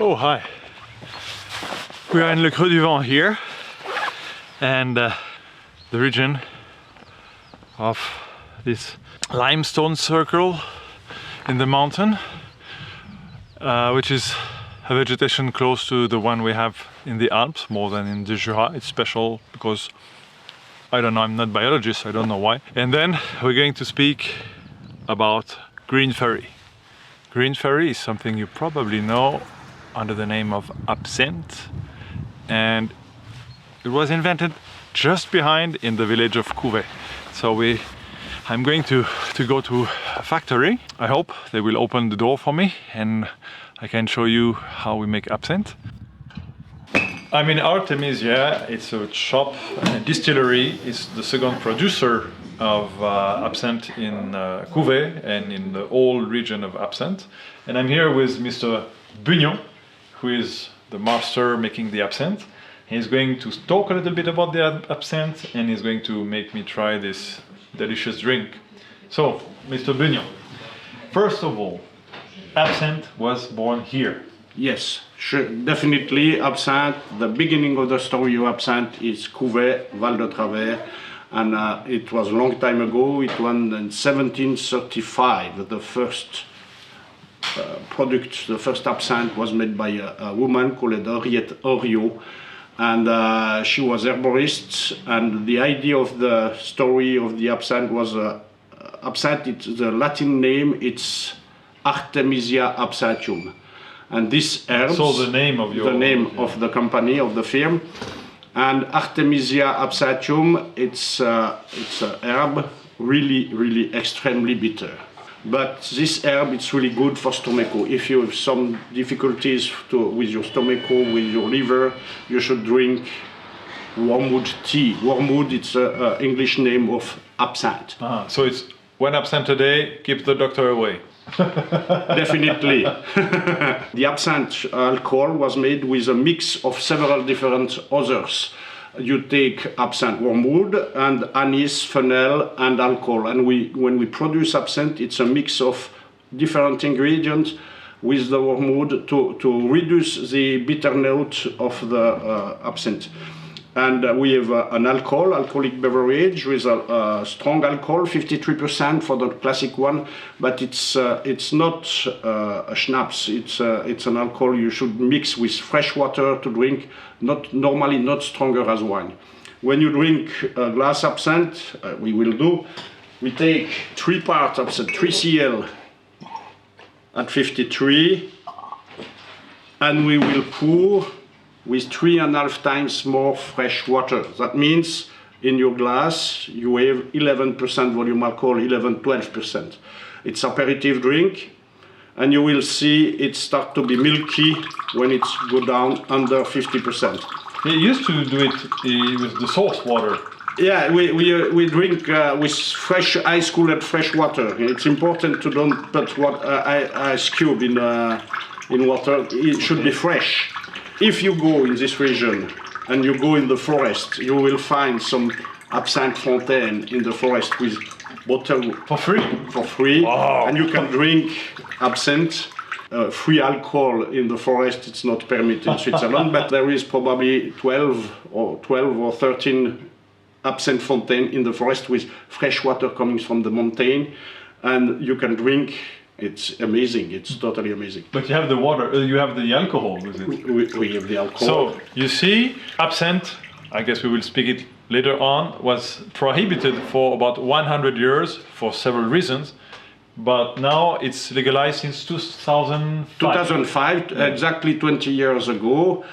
Oh, hi. We are in Le Creux du Vent here, and the region of this limestone circle in the mountain, which is a vegetation close to the one we have in the Alps, more than in the Jura. It's special because, I don't know, I'm not a biologist, I don't know why. And then we're going to speak about green ferry. Green ferry is something you probably know under the name of Absinthe, and it was invented just behind in the village of Couvet. So I'm going to go to a factory. I hope they will open the door for me and I can show you how we make absinthe. I'm in Artemisia. It's a shop, a distillery. It's the second producer of absinthe in Couvet and in the whole region of absinthe. And I'm here with Mr. Bugnon, who is the master making the absinthe. He's going to talk a little bit about the absinthe and he's going to make me try this delicious drink. So, Mr. Bugnon, first of all, absinthe was born here. Yes, sure, definitely absinthe. The beginning of the story of absinthe is Couvet, Val de Travers, and it was a long time ago. It was in 1735, the first product, the first absinthe was made by a woman called Henriette Oriot, and she was herbalist. And the idea of the story of the absinthe was absinthe. It's the Latin name. It's Artemisia absinthium, and this herb. So the name of your of the company of the firm, and Artemisia absinthium. It's a herb really extremely bitter. But this herb, it's really good for stomacho. If you have some difficulties with your stomacho, with your liver, you should drink wormwood tea. Wormwood, it's an English name of absinthe. So it's one absinthe a day, keep the doctor away. Definitely. The absinthe alcohol was made with a mix of several different others. You take absinthe wormwood and anise, fennel, and alcohol. And when we produce absinthe, it's a mix of different ingredients with the wormwood to reduce the bitter note of the absinthe. And we have an alcoholic beverage with a strong alcohol, 53% for the classic one, but it's not a schnapps. It's an alcohol you should mix with fresh water to drink, normally not stronger as wine. When you drink a glass absinthe, we will do, we take 3 parts absinthe, 3 cl at 53, and we will pour with 3.5 times more fresh water. That means in your glass you have 11% volume alcohol, 12%. It's aperitif drink, and you will see it start to be milky when it's go down under 50%. You used to do it with the source water. Yeah, we drink with fresh ice cooled fresh water. It's important to don't put ice cube in water. It should be fresh. If you go in this region and you go in the forest, you will find some absinthe fontaine in the forest with bottle for free. For free, wow. And you can drink absinthe. Free alcohol in the forest, it's not permitted in Switzerland, but there is probably 12 or 13 absinthe fontaine in the forest with fresh water coming from the mountain, and you can drink. It's amazing. It's totally amazing. But you have the water. You have the alcohol with it. We have the alcohol. So you see, absinthe, I guess we will speak it later on, was prohibited for about 100 years for several reasons. But now it's legalized since 2005. 2005, exactly 20 years ago,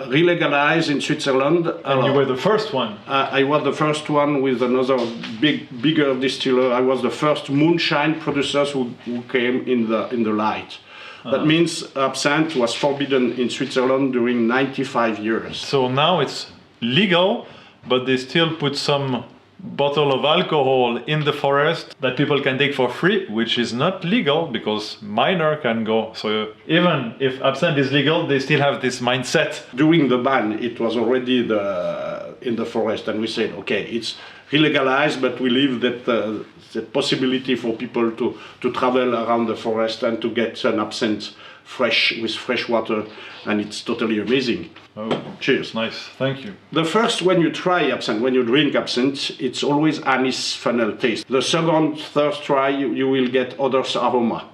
re-legalized in Switzerland. And you were the first one. I was the first one with another bigger distiller. I was the first moonshine producers who came in the light. That means absinthe was forbidden in Switzerland during 95 years. So now it's legal, but they still put some bottle of alcohol in the forest that people can take for free, which is not legal because minor can go. So even if absinthe is legal, they still have this mindset. During the ban, it was already in the forest, and we said, okay, it's illegalized, but we leave that the possibility for people to travel around the forest and to get an absinthe fresh with fresh water, and it's totally amazing. Oh, cheers. Nice, thank you. The first, when you try absinthe, when you drink absinthe, it's always anise fennel taste. The second, third try, you will get other aroma.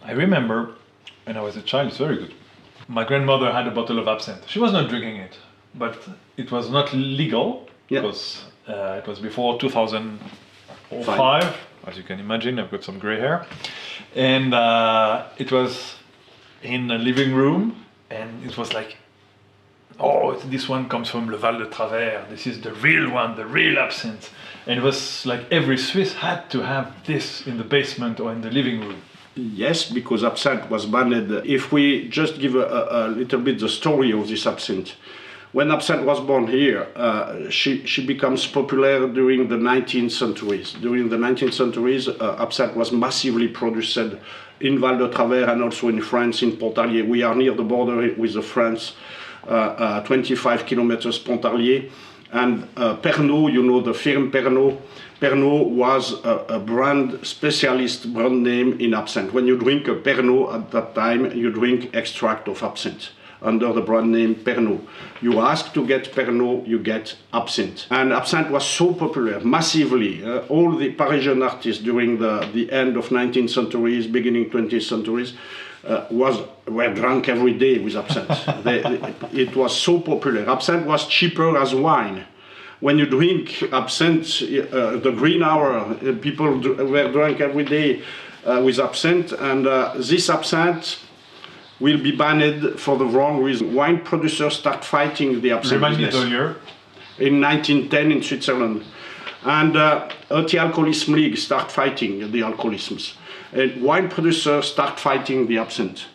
I remember when I was a child, it's very good. My grandmother had a bottle of absinthe. She was not drinking it, but it was not legal because it was before 2005. As you can imagine, I've got some gray hair. And it was in a living room, and it was like, oh, this one comes from Le Val de Travers. This is the real one, the real absinthe. And it was like every Swiss had to have this in the basement or in the living room. Yes, because absinthe was banned. If we just give a little bit the story of this absinthe. When absinthe was born here, she becomes popular during the 19th centuries. During the 19th centuries, absinthe was massively produced in Val de Travers and also in France, in Pontarlier. We are near the border with France, 25 kilometers Pontarlier. And Pernod, you know the firm Pernod. Pernod was a brand specialist brand name in absinthe. When you drink a Pernod at that time, you drink extract of absinthe under the brand name Pernod. You ask to get Pernod, you get absinthe. And absinthe was so popular, massively. All the Parisian artists during the end of 19th centuries, beginning 20th centuries, were drunk every day with absinthe. It was so popular. Absinthe was cheaper as wine. When you drink absinthe, the green hour, people were drunk every day with absinthe, and this absinthe will be banned for the wrong reason. Wine producers start fighting the absinthe business. Remind me the year. In 1910 in Switzerland. And the Alcoholism League start fighting the alcoholisms. And wine producers start fighting the absinthe.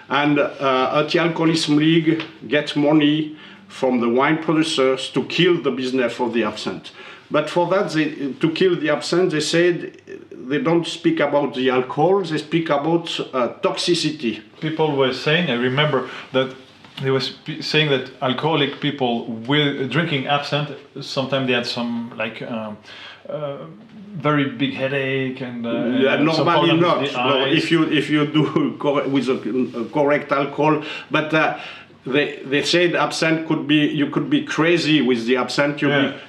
And the Alcoholism League gets money from the wine producers to kill the business of the absinthe. But for that, to kill the absinthe, they said they don't speak about the alcohol, they speak about toxicity. People were saying, I remember that they were saying that alcoholic people with drinking absinthe, sometimes they had some like very big headache and normally not. No, if you do with a correct alcohol, but they said absinthe you could be crazy with the absinthe.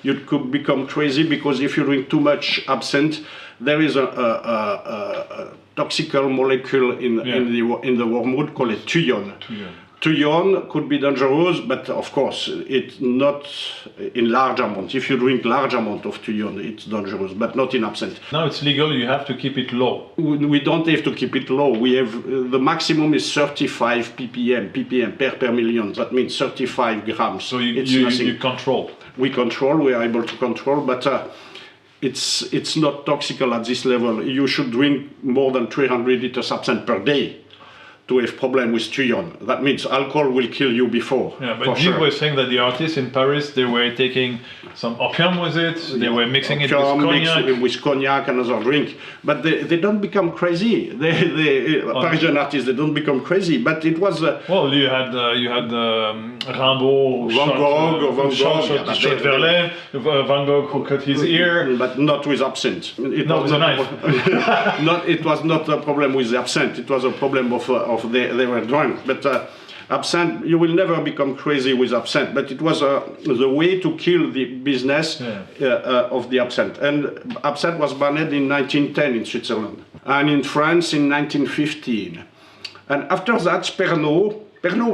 You could become crazy because if you drink too much absinthe, there is a toxical molecule in the wormwood called a thuyon. Thuyon could be dangerous, but of course it's not in large amount. If you drink large amount of thuyon, it's dangerous, but not in absinthe. Now it's legal, you have to keep it low. We don't have to keep it low. We have the maximum is 35 ppm per million. That means 35 grams. So you control. We control. We are able to control, but it's not toxical at this level. You should drink more than 300 liters absinthe per day to have problem with thuyon. That means alcohol will kill you before. Yeah, but you were saying that the artists in Paris, they were taking some opium with it, they were mixing it with cognac. With cognac and other drink. But they don't become crazy. Parisian artists, they don't become crazy. But it was... well, you had Rimbaud, Van Gogh who cut his ear. But not with absinthe. Not with a knife. It was not a problem with the absinthe. It was a problem of they were drunk. But absinthe, you will never become crazy with absinthe. But it was the way to kill the business of the absinthe. And absinthe was banned in 1910 in Switzerland. And in France in 1915. And after that, Pernod,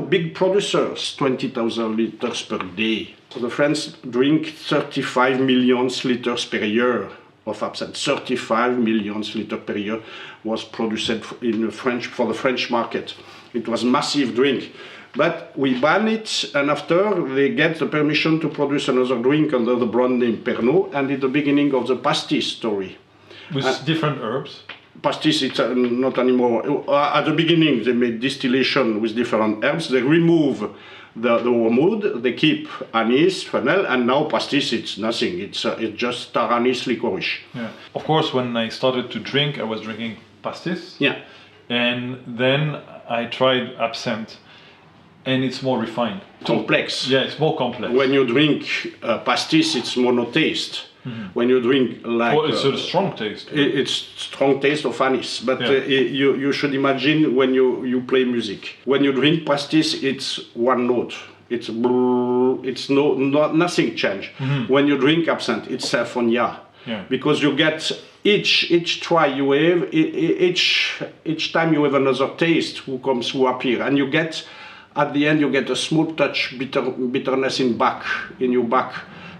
big producers, 20,000 liters per day. So the French drink 35 million liters per year of absinthe. 35 million liters per year was produced for the French market. It was massive drink. But we ban it, and after they get the permission to produce another drink under the brand name Pernod, and it's the beginning of the Pastis story. With different herbs? Pastis, it's not anymore. At the beginning, they made distillation with different herbs. They remove the wormwood, they keep anise, fennel, and now pastis, it's nothing. It's just star anise licorice. Yeah. Of course, when I started to drink, I was drinking pastis. Yeah. And then I tried absinthe. and it's more refined. Complex. Yeah, it's more complex. When you drink pastis, it's mono taste. When you drink like it's a strong taste. it's strong taste of anise, but Yeah. you should imagine when you play music. When you drink pastis, it's one note. It's brrr, it's nothing change. When you drink absinthe, it's symphonia. Yeah. Because you get each try you have, each time you have another taste who comes to appear, and you get at the end you get a small touch bitterness in your back.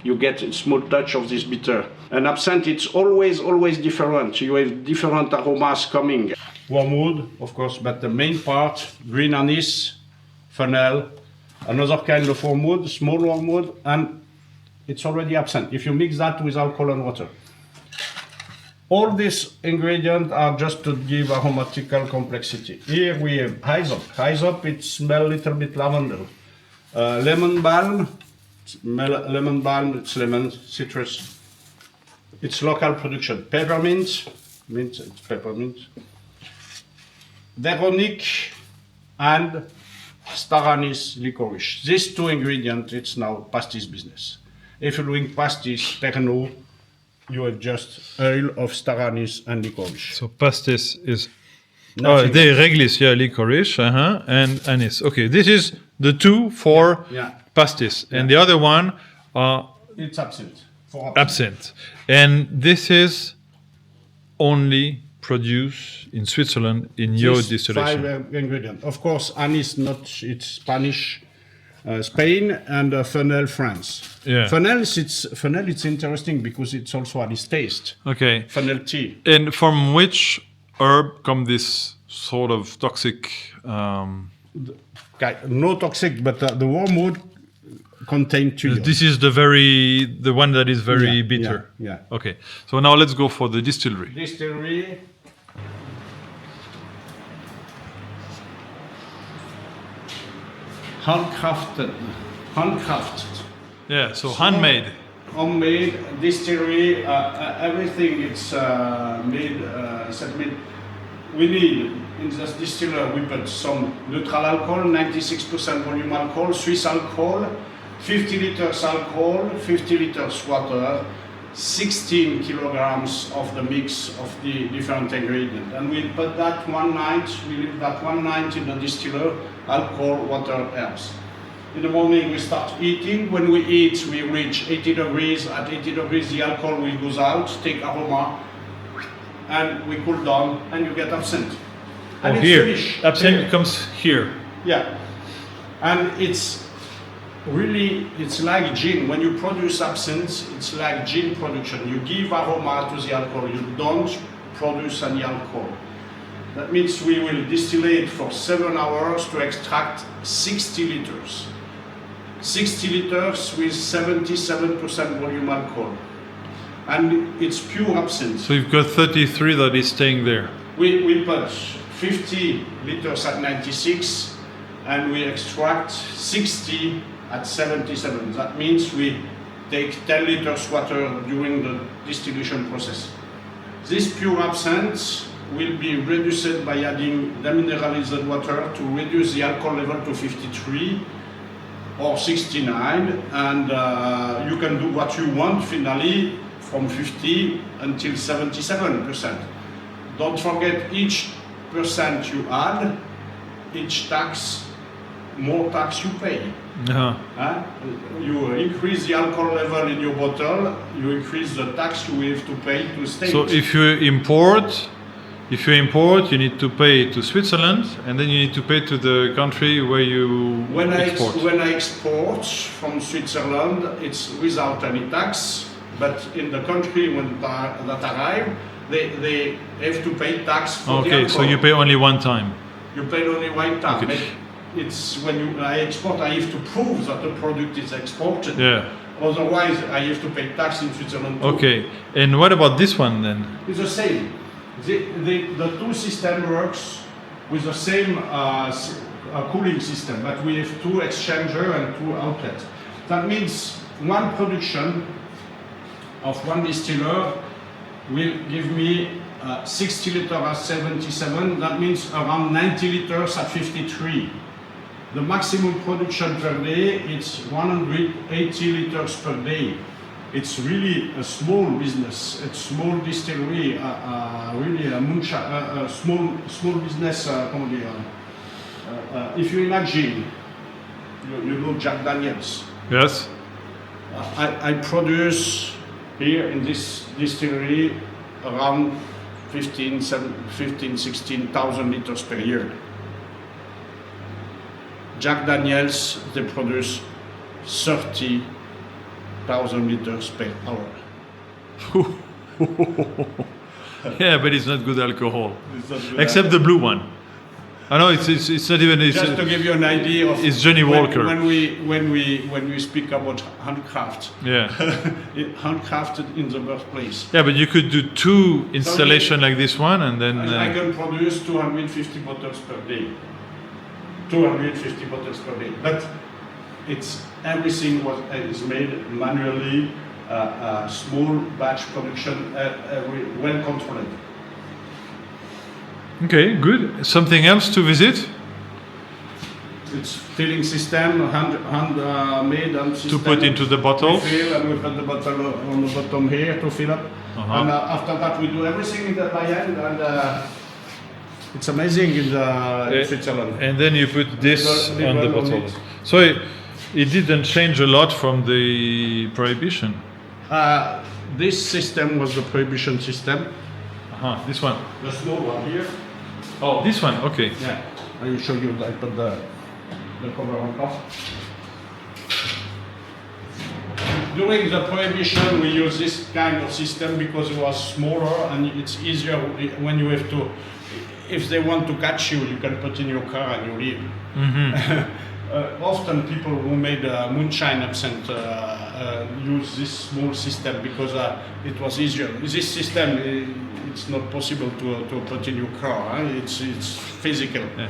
You get a small touch of this bitter. And absinthe, it's always different. You have different aromas coming. Wormwood, of course, but the main part, green anise, fennel, another kind of wormwood, small wormwood, and it's already absinthe. If you mix that with alcohol and water. All these ingredients are just to give aromatical complexity. Here we have hyssop. Hyssop, it smells a little bit lavender. Lemon balm, it's lemon, citrus. It's local production. Peppermint, it's peppermint. Veronique and star anise licorice. These two ingredients, it's now pastis business. If you're doing pastis, Pernod, you have just oil of star anise and licorice. So pastis is Nothing the réglisse, yeah, licorice, and anise. Okay, this is the two for pastis, and the other one It's absinthe. For absinthe, and this is only produced in Switzerland in your These distillation. 5 ingredients. Of course, anise it's Spanish, Spain, and fennel, France. Yeah. Fennel, it's interesting because it's also anise taste. Okay, Fennel tea. and from which herb come this sort of toxic? No toxic, but the wormwood contain tuile. This is the one that is very bitter. Yeah. Okay, so now let's go for the distillery. Distillery. Handcrafted. Yeah, so handmade. Homemade distillery, everything it's made. We need in this distiller we put some neutral alcohol, 96% volume alcohol, Swiss alcohol, 50 liters alcohol, 50 liters water, 16 kilograms of the mix of the different ingredients, and we put that one night. We leave that one night in the distiller, alcohol, water, herbs. In the morning we start eating. When we eat, we reach 80 degrees. At 80 degrees, the alcohol will goes out, take aroma, and we cool down, and you get absinthe. And it's Here, finished. absinthe comes here. Yeah, and it's really, it's like gin. When you produce absinthe, it's like gin production. You give aroma to the alcohol. You don't produce any alcohol. That means we will distillate for 7 hours to extract 60 liters. 60 liters with 77% volume alcohol. And it's pure absinthe. So you've got 33 that is staying there. We put 50 liters at 96 and we extract 60 at 77. That means we take 10 liters water during the distillation process. This pure absinthe will be reduced by adding demineralized water to reduce the alcohol level to 53 or 69, and you can do what you want finally from 50 until 77%. Don't forget, each percent you add, each tax, more tax you pay. You increase the alcohol level in your bottle, you increase the tax you have to pay to state. So if you import, you need to pay to Switzerland, and then you need to pay to the country where you export. When I export from Switzerland, it's without any tax, but in the country that arrive, they have to pay tax for the alcohol. Okay, so you pay only one time. You pay only one time. Okay. It's when I export, I have to prove that the product is exported. Yeah. Otherwise, I have to pay tax in Switzerland too. Okay, and what about this one then? It's the same. The two system works with the same cooling system, but we have two exchanger and two outlets. That means one production of one distiller will give me 60 liters at 77. That means around 90 liters at 53. The maximum production per day is 180 liters per day. It's really a small business. It's small distillery, really a moonshine, small business. If you imagine, you know Jack Daniels. Yes. I produce here in this distillery around 16,000 liters per year. Jack Daniels, they produce 30,000 liters per hour. Yeah, but it's not good alcohol. Except the blue one. I know it's not even. Just to give you an idea of. It's Johnny Walker. When we speak about handcraft. Yeah. Handcrafted in the birthplace. Yeah, but you could do 2 installations like this one, and then. I can produce 250 bottles per day. 250 bottles per day. But everything is made manually, small batch production, well controlled. Okay, good. Something else to visit? It's filling system, hand made and system. To put into the bottles? We fill and we put the bottle on the bottom here to fill up. And after that we do everything by hand, and it's amazing in Switzerland. And then you put this on the bottle. So it didn't change a lot from the prohibition? This system was the prohibition system. This one. The small one here. Oh, this one, okay. Yeah, I will show you. I put the cover on top. During the prohibition, we use this kind of system because it was smaller and it's easier when you have to. If they want to catch you, you can put in your car and you leave. Often people who made moonshine absinthe use this small system because it was easier. This system, it's not possible to put in your car. It's physical. Yeah.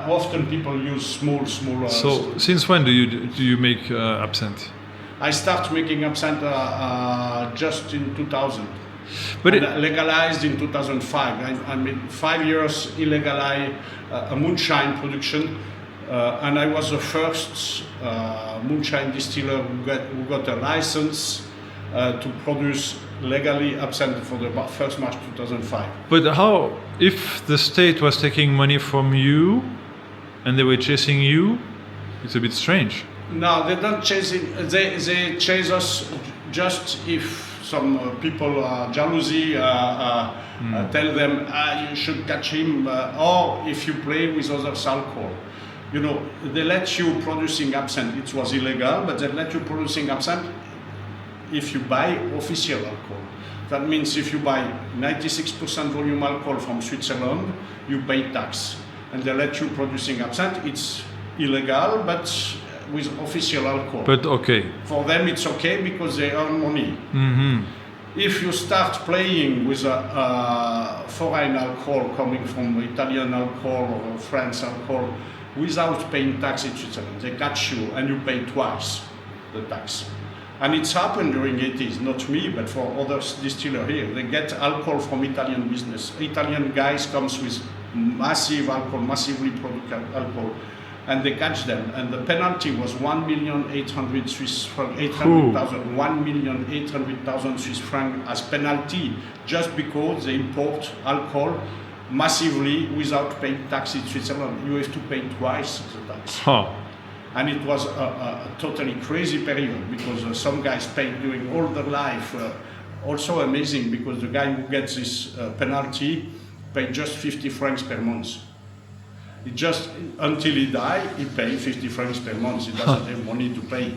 Often people use small. So since when do you make absinthe? I start making absinthe just in 2000. But legalized in 2005. I made 5 years illegal moonshine production, and I was the first moonshine distiller who got a license to produce legally absinthe for the 1st March 2005. But how, if the state was taking money from you and they were chasing you, it's a bit strange. No, they don't chase it. They chase us just if some people jealousy tell them you should catch him, or if you play with others alcohol. You know, they let you producing absinthe. It was illegal, but they let you producing absinthe if you buy official alcohol. That means if you buy 96% volume alcohol from Switzerland, you pay tax. And they let you producing absinthe. It's illegal, but with official alcohol. But okay. For them it's okay because they earn money. If you start playing with a foreign alcohol coming from Italian alcohol or French alcohol without paying tax in Switzerland, they catch you and you pay twice the tax. And it's happened during 80s, not me, but for other distillers here. They get alcohol from Italian business. Italian guys comes with massive alcohol, massively produced alcohol, and they catch them. And the penalty was 1,800,000 Swiss francs, 1,800,000 Swiss francs as penalty, just because they import alcohol massively without paying tax in Switzerland. You have to pay twice the tax. And it was a totally crazy period because some guys paid during all their life. Also amazing because the guy who gets this penalty paid just 50 francs per month. He just, until he died, he paid 50 francs per month. He doesn't have money to pay.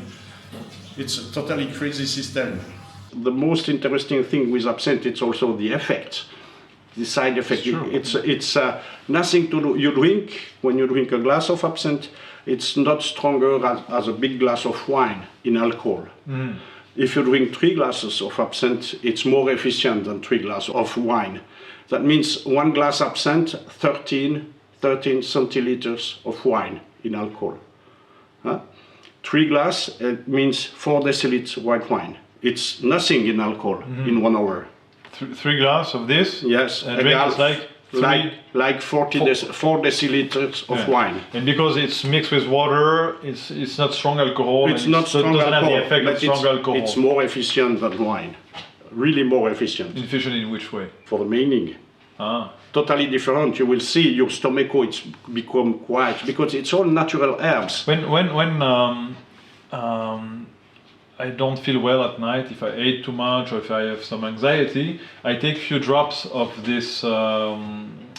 It's a totally crazy system. The most interesting thing with absinthe, it's also the effect. The side effect. It's nothing to do. You drink, when you drink a glass of absinthe, it's not stronger as a big glass of wine in alcohol. If you drink 3 glasses of absinthe, it's more efficient than 3 glasses of wine. That means 1 glass absinthe, 13 centiliters of wine in alcohol. 3 glass, it means 4 deciliters white wine. It's nothing in alcohol in 1 hour. 3 glasses of this? Yes. And drink is like like 4 deciliters of wine. And because it's mixed with water, it's not strong alcohol. It's not strong doesn't alcohol, have the effect of but strong alcohol. it's more efficient than wine. Really more efficient. Efficient in which way? For the meaning. Ah. Totally different. You will see your stomach, it's become quiet because it's all natural herbs. When I don't feel well at night, if I ate too much or if I have some anxiety, I take a few drops of this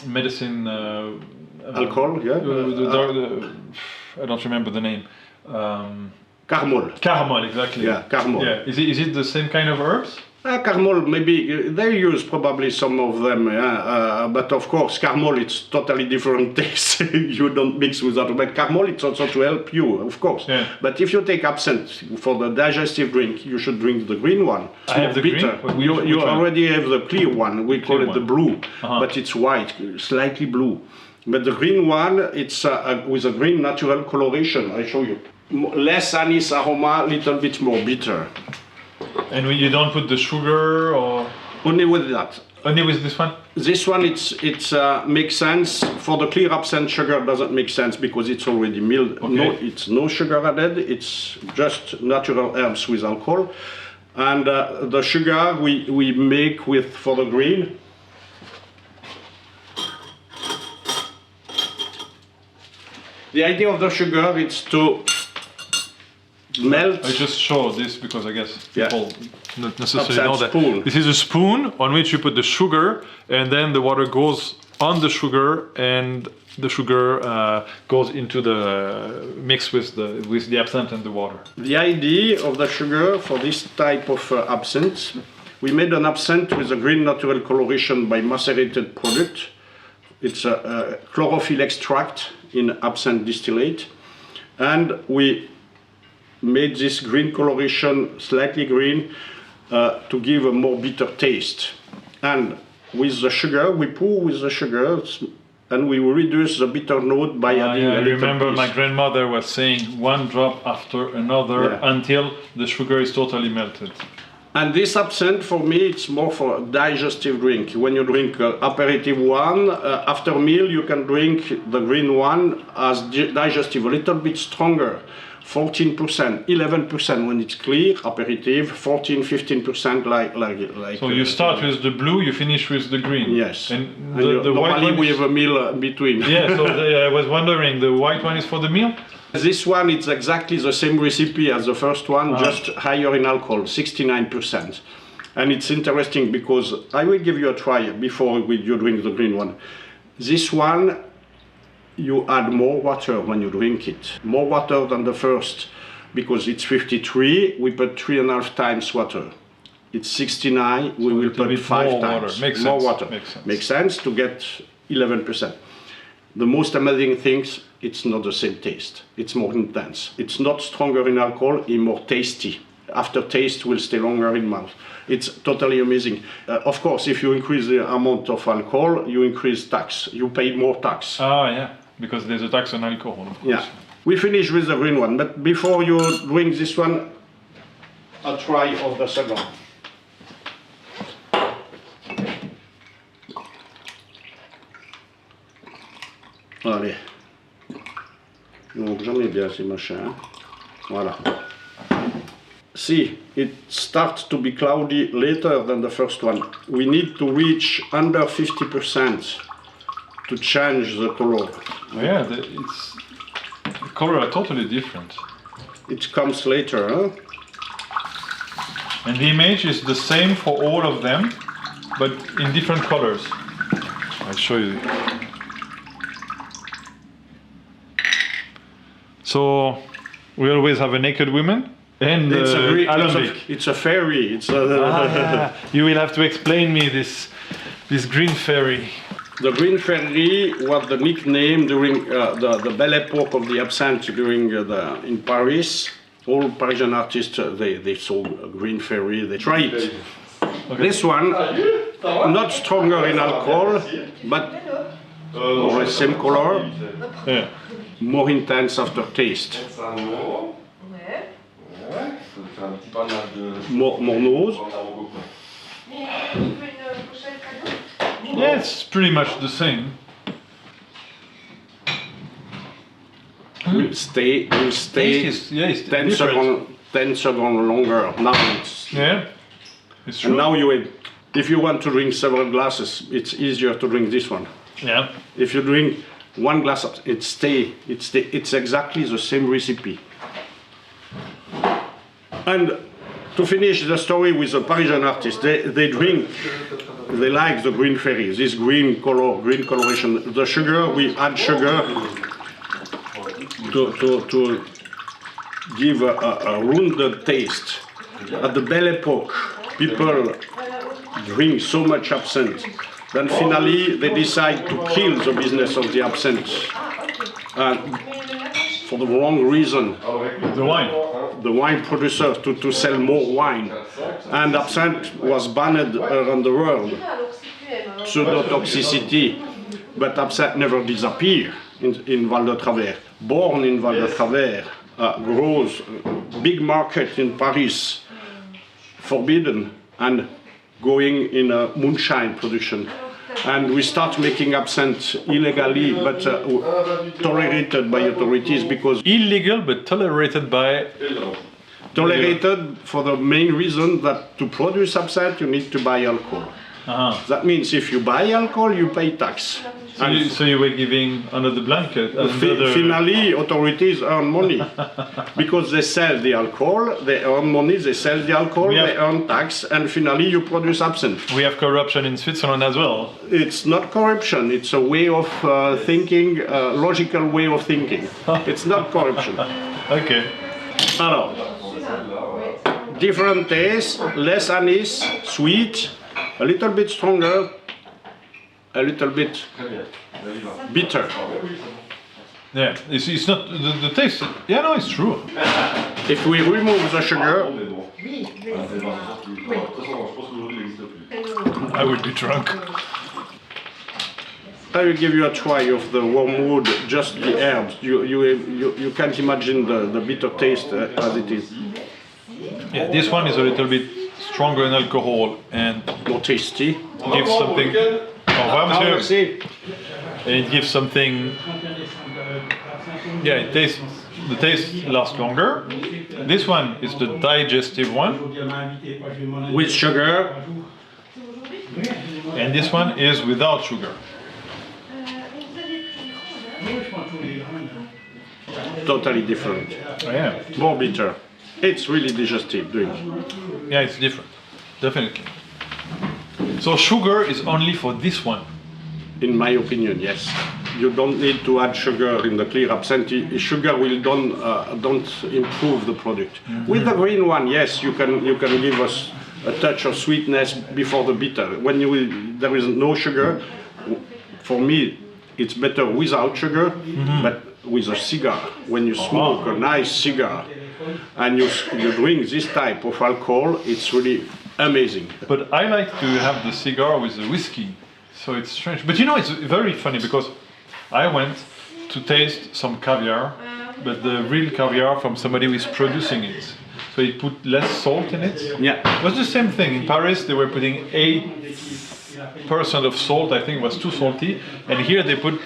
medicine. Alcohol, yeah. I don't remember the name. Carmol. Carmol, exactly. Yeah, carmol. Yeah. Is it the same kind of herbs? Carmol, maybe they use probably some of them, but of course, carmol it's totally different taste. You don't mix with that. But carmol it's also to help you, of course. Yeah. But if you take absinthe for the digestive drink, you should drink the green one. It's I have the bitter. green? You already have the clear one. We call clear it the one. blue, Uh-huh. but it's white, slightly blue. But the green one, it's with a green natural coloration. I show you. Less anise aroma, little bit more bitter. And you don't put the sugar or Only with that. only with this one? This one, it's makes sense. For the clear absinthe, sugar doesn't make sense because it's already milled. Okay. No, it's no sugar added. It's just natural herbs with alcohol. And the sugar we make with for the green. The idea of the sugar is to melt. I just show this because I guess people not necessarily Absinthe know that. spoon. This is a spoon on which you put the sugar, and then the water goes on the sugar, and the sugar goes into the mix with the absinthe and the water. The idea of the sugar for this type of absinthe, we made an absinthe with a green natural coloration by macerated product. It's a chlorophyll extract in absinthe distillate, and we made this green coloration slightly green to give a more bitter taste. And with the sugar, we pour with the sugar and we reduce the bitter note by adding a I little remember piece. my grandmother was saying one drop after another until the sugar is totally melted. And this absinthe, for me, it's more for a digestive drink. When you drink aperitif one, after meal, you can drink the green one as digestive, a little bit stronger. 14%, 11% when it's clear, aperitif, 14, 15% like. So you start with the blue, you finish with the green. Yes. And And the white normally one we is- have a meal between. Yeah, so I was wondering, the white one is for the meal? This one, it's exactly the same recipe as the first one, just higher in alcohol, 69%. And it's interesting because I will give you a try before you drink the green one. This one, you add more water when you drink it. More water than the first, because it's 53, we put 3.5 times water. It's 69, we will little put bit 5 more times. water. Makes more sense. water. Makes sense. To get 11%. The most amazing things, it's not the same taste. It's more intense. It's not stronger in alcohol, it's more tasty. Aftertaste will stay longer in mouth. It's totally amazing. Of course, if you increase the amount of alcohol, you increase tax. You pay more tax. Ah, yeah, because there's a tax on alcohol, of course. Yeah. We finish with the green one, but before you drink this one, a try of the second. Allez. Donc jamais bien ces machins. Hein. Voilà. See, it starts to be cloudy later than the first one. We need to reach under 50% to change the color. Oh, yeah, the color are totally different. It comes later, huh? And the image is the same for all of them, but in different colors. I'll show you. So we always have a naked woman and alembic. It's a fairy. It's Yeah. You will have to explain me this green fairy. The green fairy was the nickname during the Belle epoque of the absinthe in Paris. All Parisian artists they saw a green fairy. They tried it. Okay. This one, not stronger in alcohol, but more same color, Yeah. more intense aftertaste. More nose. Yeah, it's pretty much the same. Will stay Taste is, yeah, it's 10 different. seconds 10 seconds longer. Now it's Yeah, it's true. and now if you want to drink several glasses, it's easier to drink this one. Yeah. If you drink one glass, it's exactly the same recipe. And to finish the story with the Parisian artists, they like the green fairy, this green coloration. The sugar, we add sugar to give a rounded taste. At the Belle epoque, people drink so much absinthe. Then finally they decide to kill the business of the absinthe for the wrong reason. The wine producers to sell more wine. And absinthe was banned around the world. Pseudo-toxicity, but absinthe never disappeared in Val de Travers. Born in Val de Travers, grows big market in Paris, forbidden, and going in a moonshine production. And we start making absinthe illegally, but tolerated by authorities because... Illegal, but tolerated by... Tolerated for the main reason that to produce absinthe you need to buy alcohol. That means if you buy alcohol, you pay tax. So you were giving under the blanket. Finally, authorities earn money because they sell the alcohol, they earn money, they sell the alcohol, they earn tax, and finally you produce absinthe. We have corruption in Switzerland as well. It's not corruption, it's a way of thinking, a logical way of thinking. It's not corruption. Okay. Alors, different taste, less anise, sweet, a little bit stronger, a little bit bitter. Yeah, it's not the taste. Yeah, no, it's true. If we remove the sugar, I would be drunk. I will give you a try of the wormwood, just the herbs. You can't imagine the bitter taste as it is. Yeah, this one is a little bit stronger in alcohol and More tasty. gives something. Au revoir, monsieur. Merci. And it gives something. Yeah, the taste lasts longer. This one is the digestive one, With sugar. and this one is without sugar. Totally different. Oh, yeah. More bitter. It's really digestive drink. Yeah, it's different, definitely. So sugar is only for this one. In my opinion, yes. You don't need to add sugar in the clear absinthe. Sugar will don't improve the product. With the green one, yes, you can give us a touch of sweetness before the bitter. When there is no sugar, for me, it's better without sugar, but with a cigar. When you smoke a nice cigar and you drink this type of alcohol, it's really amazing. But I like to have the cigar with the whiskey, so it's strange. But you know, it's very funny because I went to taste some caviar, but the real caviar from somebody who is producing it. So he put less salt in it. Yeah. It was the same thing. In Paris, they were putting 8% of salt, I think it was too salty. And here they put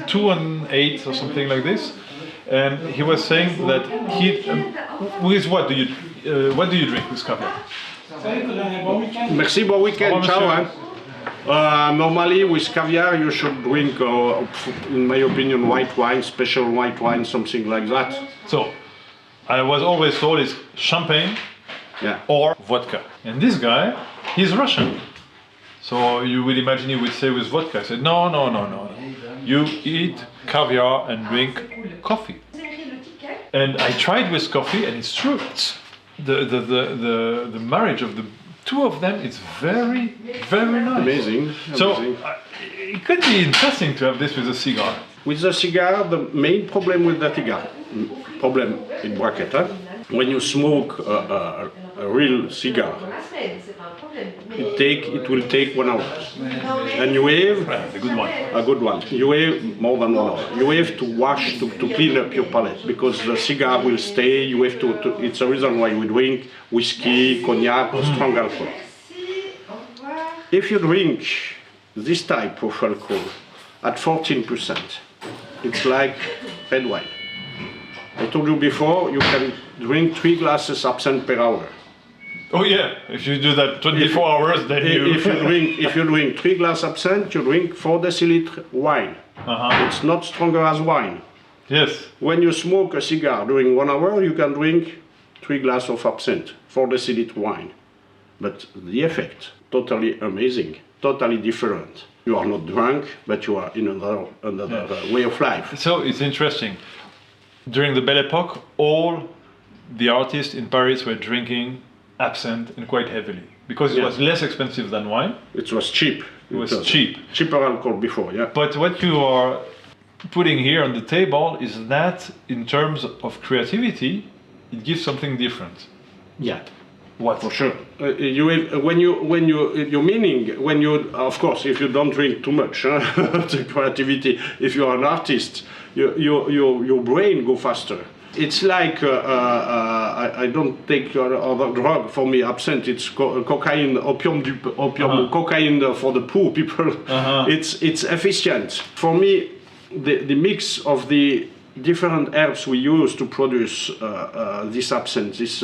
2 and 8 or something like this. And he was saying that with what do you drink with caviar? Merci, bon weekend, Au revoir, ciao. monsieur. Normally with caviar you should drink, in my opinion, white wine, special white wine, something like that. So, I was always told it's champagne or vodka. And this guy, he's Russian. So you would imagine he would say with vodka. I said, no. You eat caviar and drink coffee. And I tried with coffee, and it's true. It's the marriage of the two of them is very, very nice. Amazing. So it could be interesting to have this with a cigar. With the cigar, the main problem with the cigar, problem in bracket, when you smoke a real cigar, it will take 1 hour. And you have A good one. a good one. You have more than 1 hour. You have to wash to clean up your palate because the cigar will stay. You have to it's the reason why we drink whiskey, cognac, or strong alcohol. If you drink this type of alcohol at 14%. It's like red wine. I told you before, you can drink 3 glasses absinthe per hour. Oh yeah, if you do that 24 hours, then you... If you drink 3 glasses absinthe, you drink 4 deciliter wine. It's not stronger as wine. Yes. When you smoke a cigar during 1 hour, you can drink 3 glasses of absinthe, 4 deciliter wine. But the effect, totally amazing, totally different. You are not drunk, but you are in another way of life. So it's interesting. During the Belle epoque, all the artists in Paris were drinking absinthe, and quite heavily, because it was less expensive than wine. It was cheap. It was cheap. Cheaper alcohol before, yeah. But what you are putting here on the table is that, in terms of creativity, it gives something different. Yeah. What? For sure. Of course, if you don't drink too much, the creativity, if you are an artist, your brain go faster. It's like, I don't take other drug. For me, absinthe, it's cocaine, cocaine for the poor people. It's efficient. For me, the mix of the different herbs we use to produce this absinthe, this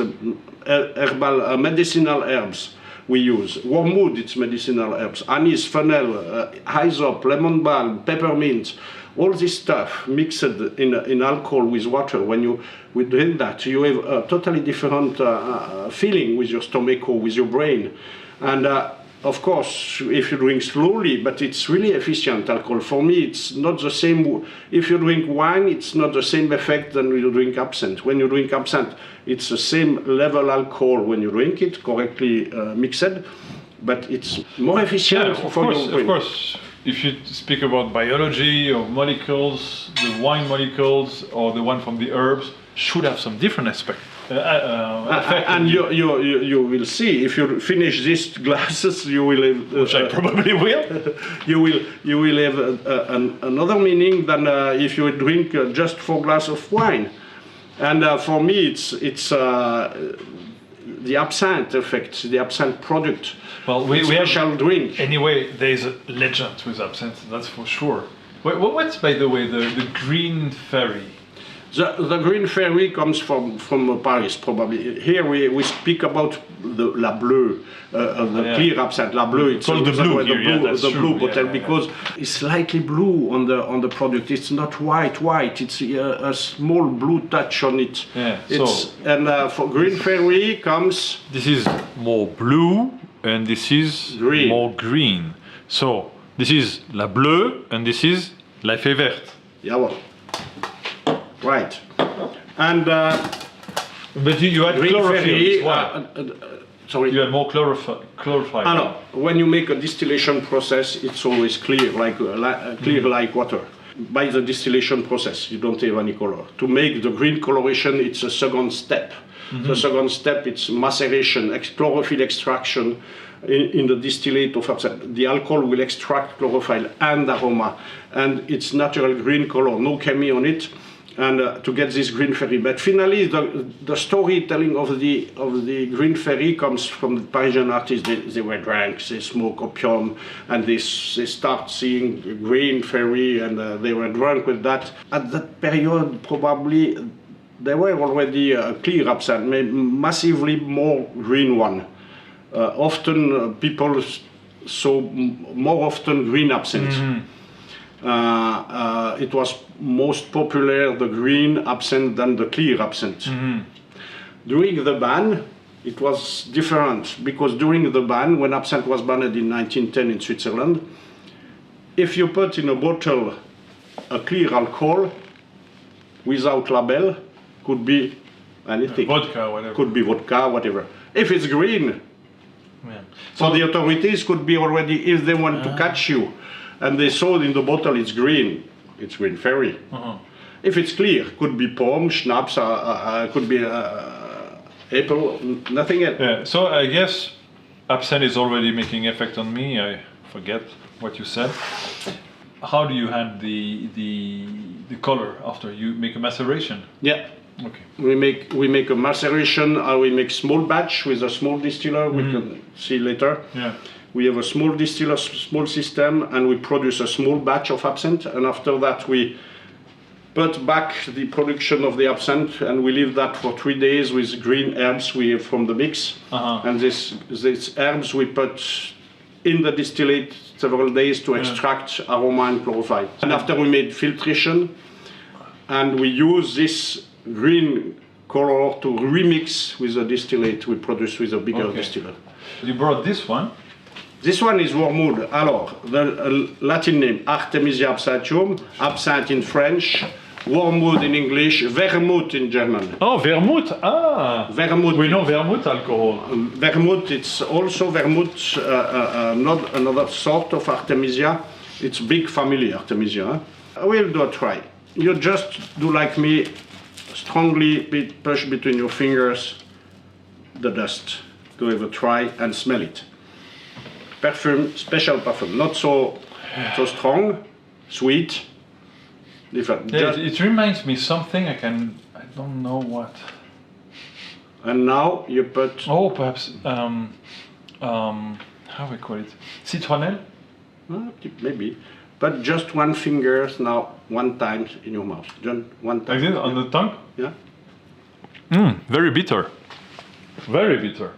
herbal medicinal herbs we use. Wormwood, it's medicinal herbs. Anise, fennel, hyssop, lemon balm, peppermint. All this stuff mixed in alcohol with water. When we drink that, you have a totally different feeling with your stomach or with your brain. And of course, if you drink slowly, but it's really efficient alcohol. For me, it's not the same. If you drink wine, it's not the same effect than when you drink absinthe. When you drink absinthe, it's the same level alcohol when you drink it, correctly mixed, but it's more efficient for your brain. Of course. If you speak about biology or molecules, the wine molecules or the one from the herbs should have some different aspect. And you will see, if you finish these glasses, you will have, which I probably will. you will have another meaning than if you drink just 4 glasses of wine. And for me, it's the absinthe effect, the absinthe product. Well, we shall drink. Anyway, there's a legend with absinthe, that's for sure. What's, by the way, the green fairy? The green fairy comes from Paris, probably. Here we speak about the La Bleue, clear absinthe. La Bleue, it's called the blue bottle because it's slightly blue on the product. It's not white. It's a small blue touch on it. Yeah. And for green fairy comes. This is more blue, and this is green. More green. So this is La Bleue, and this is La Fée Verte. Yeah, well. Right, and but you had chlorophyll. Sorry, you had more chlorophyll. No. When you make a distillation process, it's always clear, like water. By the distillation process, you don't have any color. To make the green coloration, it's a second step. The second step, it's maceration, chlorophyll extraction. In the distillate of absinthe, the alcohol will extract chlorophyll and aroma, and it's natural green color, no chemistry on it. And to get this green fairy, but finally the storytelling of the green fairy comes from the Parisian artists. They were drunk, they smoke opium, and they start seeing green fairy, and they were drunk with that. At that period, probably there were already clear absinthe, massively more green one. Often people saw more often green absinthe. It was most popular, the green absinthe, than the clear absinthe. During the ban, it was different, because during the ban, when absinthe was banned in 1910 in Switzerland, if you put in a bottle a clear alcohol without label, could be anything. Vodka, whatever. Could be vodka, whatever. If it's green, so the authorities could be already, if they want to catch you, and they saw in the bottle it's green fairy. If it's clear, could be pomme, schnapps, could be apple, nothing else. Yeah. So I guess absinthe is already making effect on me. I forget what you said. How do you handle the color after you make a maceration? Yeah. Okay. We make a maceration. We make small batch with a small distiller. We can see later. Yeah. We have a small distiller, small system, and we produce a small batch of absinthe. And after that, we put back the production of the absinthe, and we leave that for 3 days with green herbs we have from the mix. And these herbs we put in the distillate several days to extract aroma and chlorophyll. And after we made filtration, and we use this green color to remix with the distillate we produce with a bigger distiller. You brought this one. This one is wormwood. Alors, the Latin name, Artemisia absinthium, absinthe in French, wormwood in English, vermouth in German. Oh, vermouth. Ah, Vermouth. we know vermouth alcohol. Vermouth, it's also vermouth, not another sort of Artemisia. It's big family Artemisia. Huh? We'll do a try. You just do like me, strongly push between your fingers the dust to have a try and smell it. Perfume, special perfume, not so strong, sweet, different. Yeah, it reminds me something. I don't know what. And now you put. Oh, perhaps how we call it? Citronnelle? Maybe, but just one finger now, one time in your mouth, just one time. Like this on the tongue? Yeah. Very bitter. Very bitter.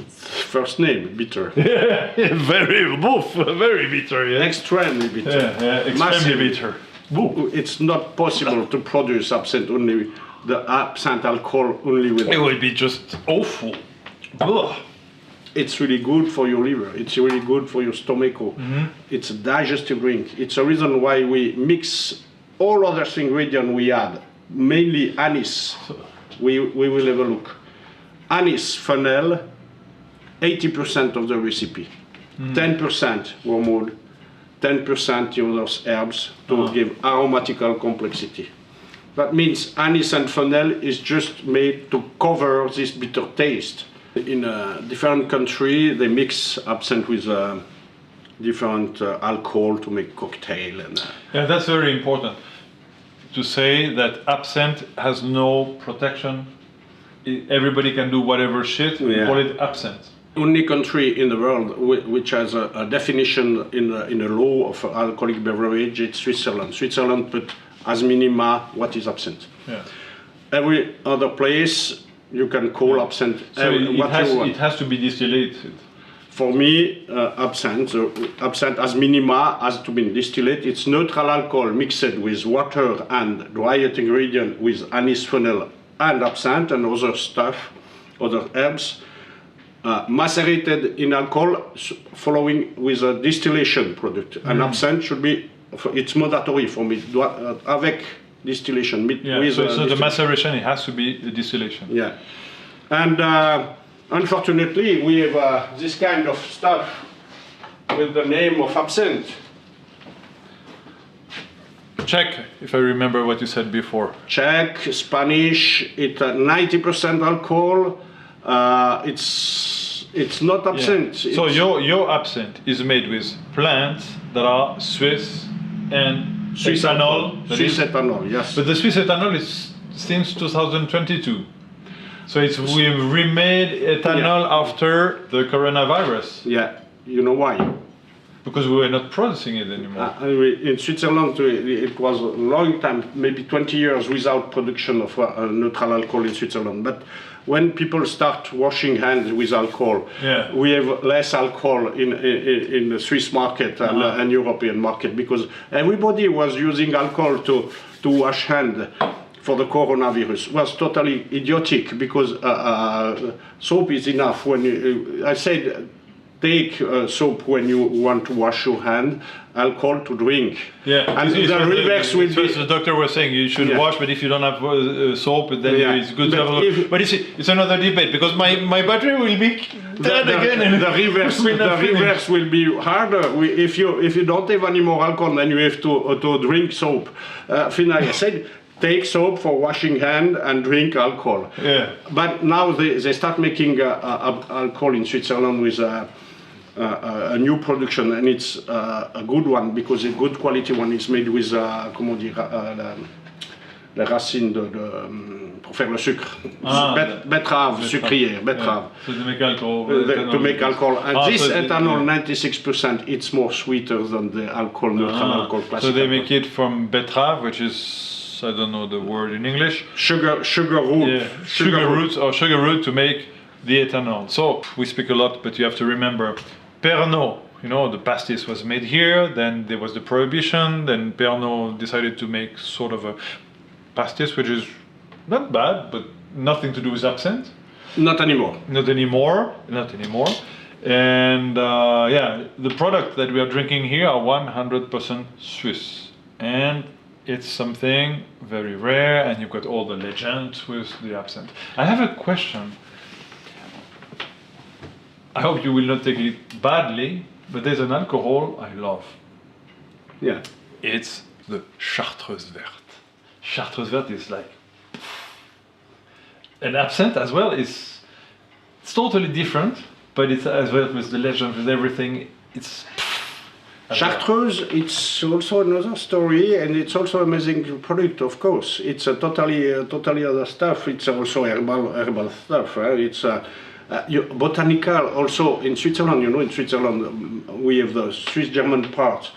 First name, bitter. Very bitter. Yeah. Extremely bitter. Extremely Massive. bitter. It's not possible to produce absinthe only, the absinthe alcohol only with. It would be just awful. Ugh. It's really good for your liver. It's really good for your stomach. It's a digestive drink. It's a reason why we mix all other ingredients we add, mainly anise. We will have a look. Anise, fennel, 80% of the recipe. 10% wormwood, 10% other herbs to give aromatical complexity. That means anise and fennel is just made to cover this bitter taste. In a different country, they mix absinthe with different alcohol to make cocktail. And yeah, that's very important to say that absinthe has no protection. Everybody can do whatever shit. We call it absinthe. Only country in the world which has a definition in a law of alcoholic beverage, it's Switzerland. Switzerland put as minima what is absinthe. Yeah. Every other place you can call absinthe So it has to be distillated. For me, absinthe as minima has to be distillate. It's neutral alcohol mixed with water and dried ingredient with anise, fennel, and absinthe and other stuff, other herbs, macerated in alcohol, following with a distillation product. And absinthe should be, it's mandatory for me, avec distillation. So the maceration, it has to be the distillation. Yeah. And unfortunately, we have this kind of stuff with the name of absinthe. Czech, if I remember what you said before. Czech, Spanish, it's 90% alcohol. It's not absinthe. Yeah. So your absinthe is made with plants that are Swiss and Swiss ethanol. Swiss ethanol, yes. But the Swiss ethanol is since 2022. So we've remade ethanol after the coronavirus. Yeah, you know why? Because we were not producing it anymore. In Switzerland, it was a long time, maybe 20 years without production of neutral alcohol in Switzerland. But when people start washing hands with alcohol, we have less alcohol in the Swiss market and European market, because everybody was using alcohol to wash hands for the coronavirus. Was totally idiotic, because soap is enough. When I said, take soap when you want to wash your hand, alcohol to drink. Yeah, and the reverse will be. The doctor was saying you should wash, but if you don't have soap, then it's good to have a look. But it's another debate, because my battery will be dead again. And the reverse will be harder. If you don't have any more alcohol, then you have to drink soap. Finally, I said, take soap for washing hand and drink alcohol. Yeah. But now they start making alcohol in Switzerland with a new production, and it's a good one, because a good quality one is made with les racines pour faire le sucre. Betterave sucrière, betterave. So to make alcohol. To make alcohol. And this so ethanol, 96%, it's more sweeter than the alcohol, neutral alcohol, classical. So they make it from betterave, which is, I don't know the word in English. Sugar root. Yeah, sugar root to make the ethanol. So we speak a lot, but you have to remember Pernod. You know, the Pastis was made here, then there was the prohibition, then Pernod decided to make sort of a Pastis, which is not bad, but nothing to do with absinthe. Not anymore. Not anymore. And the product that we are drinking here are 100% Swiss. And it's something very rare, and you've got all the legends with the absinthe. I have a question. I hope you will not take it badly, but there's an alcohol I love. Yeah. It's the Charteuse verte. Charteuse verte is like, and absinthe as well is, it's totally different, but it's as well with the legend, with everything. It's Chartreuse, it's also another story, and it's also amazing product, of course. It's a totally other stuff. It's also herbal stuff. Right? It's botanical. Also in Switzerland, you know, in Switzerland we have the Swiss-German part,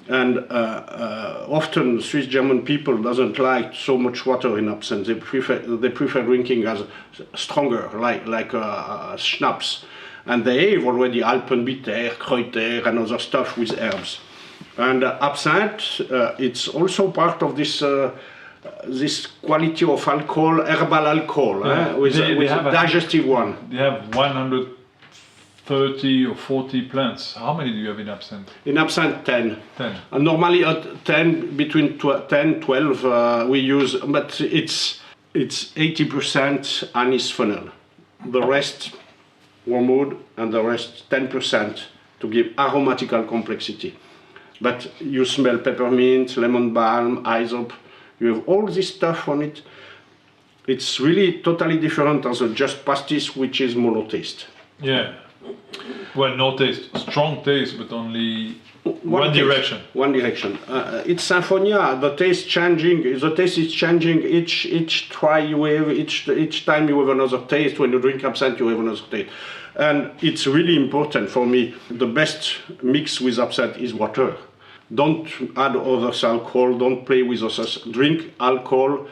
and often Swiss-German people doesn't like so much water in absinthe. They prefer drinking as stronger, like schnapps. And they have already Alpenbitter, Kräuter, and other stuff with herbs. And absinthe, it's also part of this this quality of alcohol, herbal alcohol, with a digestive one. They have 130 or 40 plants. How many do you have in absinthe? In absinthe, 10. 10. And normally at 10, between 10, 12 we use, but it's 80% anise funnel. The rest wormwood, and the rest 10% to give aromatical complexity. But you smell peppermint, lemon balm, hyssop, you have all this stuff on it. It's really totally different as a just pastis, which is mono taste. Yeah. Well, no taste, strong taste, but only one direction. One direction. It's symphonia. The taste changing. The taste is changing each try you have. Each time you have another taste. When you drink absinthe, you have another taste. And it's really important for me. The best mix with absinthe is water. Don't add other alcohol. Don't play with others. Drink alcohol,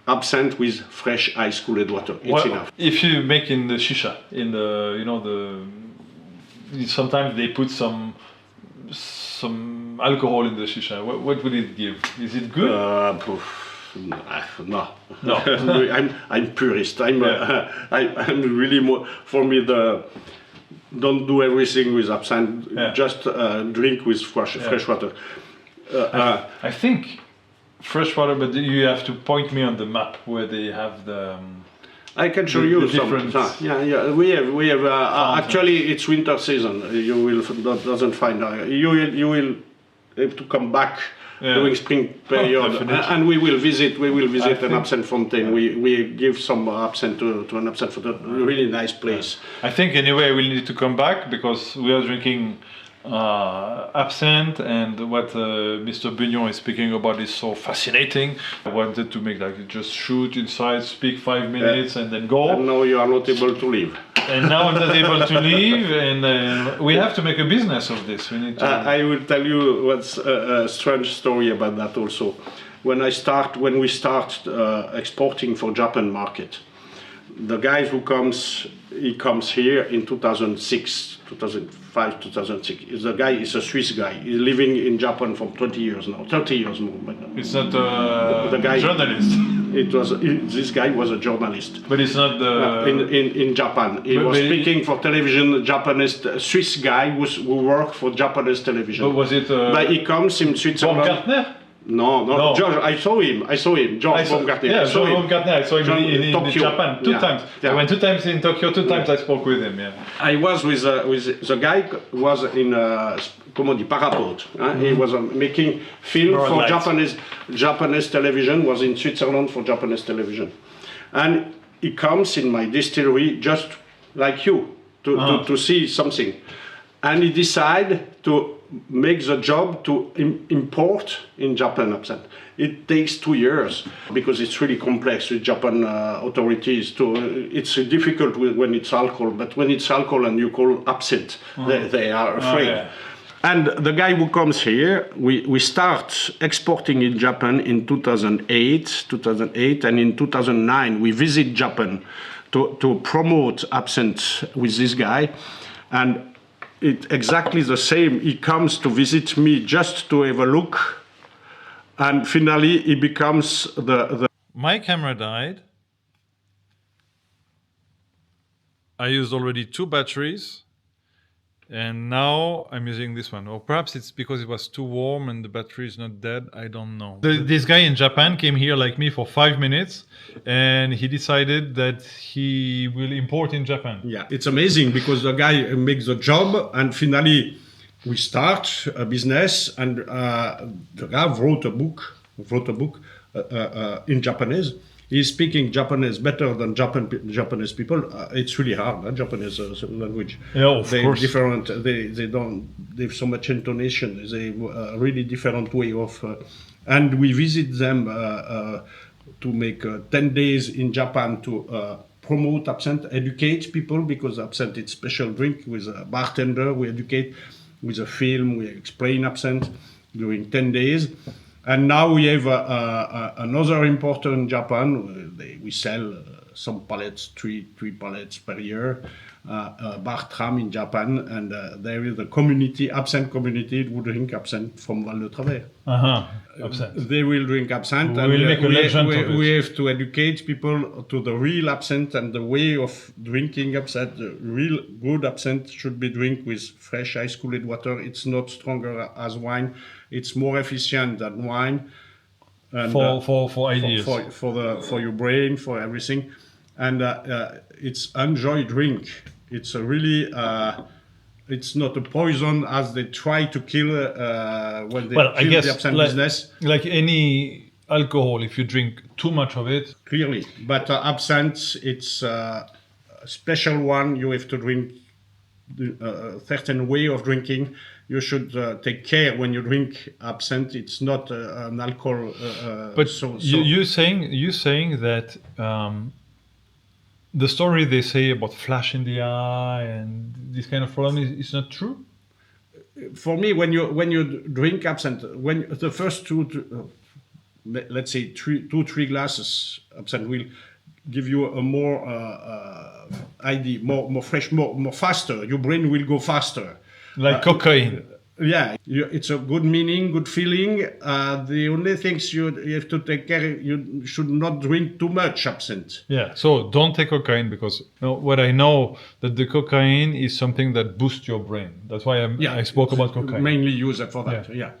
absinthe with fresh ice cooled water. It's enough. If you make in the shisha, in the sometimes they put some alcohol in the shisha. What would it give? Is it good? No. I'm purist. I'm really more, for me, don't do everything with absinthe. Just drink with fresh water. I think fresh water, but you have to point me on the map where they have the. I can show you some. Different. We have. Actually, it's winter season. You will doesn't find. You will have to come back during spring period, and we will visit. An absinthe fountain. We give some absinthe to an absinthe fountain. Really nice place. I think anyway we need to come back because we are drinking absinthe, and what Mr. Bugnon is speaking about is so fascinating. I wanted to make just shoot inside, speak 5 minutes, and then go. And now you are not able to leave. And now I'm not able to leave, and we have to make a business of this. We need to. I will tell you what's a strange story about that also. When we start exporting for Japan market, the guy who comes here in 2006, 2005, 2006. The guy is a Swiss guy. He's living in Japan for 20 years now, 30 years more. It's not the guy, journalist. This guy was a journalist. But it's not the... In Japan. He was speaking for television, Japanese, Swiss guy who worked for Japanese television. But was it... But he comes in Switzerland. Baumgartner? No, George, I saw him, George Baumgartner. Yeah, George Baumgartner, I saw him in Japan, two times. Yeah. I went 2 times in Tokyo, 2 times I spoke with him, I was with the guy who was in, Paraport. He was making film for Japanese television, was in Switzerland for Japanese television. And he comes in my distillery just like you, to see something. and he decided to make the job to import in Japan absinthe. It takes 2 years because it's really complex with Japan authorities. It's difficult when it's alcohol, but when it's alcohol and you call absinthe, they are afraid. yeah. And the guy who comes here, we start exporting in Japan in 2008, and in 2009 we visit Japan to promote absinthe with this guy, and it's exactly the same. He comes to visit me just to have a look, and finally he becomes the My camera died. I used already 2 batteries, and now I'm using this one. Or perhaps it's because it was too warm and the battery is not dead. I don't know. This guy in Japan came here like me for 5 minutes, and he decided that he will import in Japan. Yeah, it's amazing because the guy makes the job, and finally we start a business, and the guy wrote a book in Japanese. He's speaking Japanese better than Japanese people. It's really hard, Japanese language. Yeah, of course. Different. They don't. They have so much intonation. They a really different way of. And we visit them to make 10 days in Japan to promote absinthe, educate people, because absinthe is special drink with a bartender. We educate with a film. We explain absinthe during 10 days. And now we have another importer in Japan. We sell some pallets, three pallets per year, Bartram in Japan, and there is a community, absinthe community, who drink absinthe from Val de Travers. Absinthe. They will drink absinthe, We and will make a legend of it. we have to educate people to the real absinthe and the way of drinking absinthe. The real good absinthe should be drink with fresh ice cooled water. It's not stronger as wine. It's more efficient than wine. And, For ideas. For your brain, for everything, and it's enjoy drink. It's a really it's not a poison as they try to kill when they kill the absinthe business. Like any alcohol, if you drink too much of it, Clearly, but absinthe, it's a special one. You have to drink a certain way of drinking. You should take care when you drink absinthe. It's not an alcohol. but you saying that the story they say about flash in the eye and this kind of problem is not true. For me, when you drink absinthe, when the first let's say 3 glasses absinthe will give you a more idea, more fresh, more faster. Your brain will go faster. Like cocaine. Yeah, it's a good meaning, good feeling. The only things you have to take care, you should not drink too much absinthe. Yeah, so don't take cocaine because what I know that the cocaine is something that boosts your brain. That's why I spoke about cocaine. Mainly use it for that, yeah.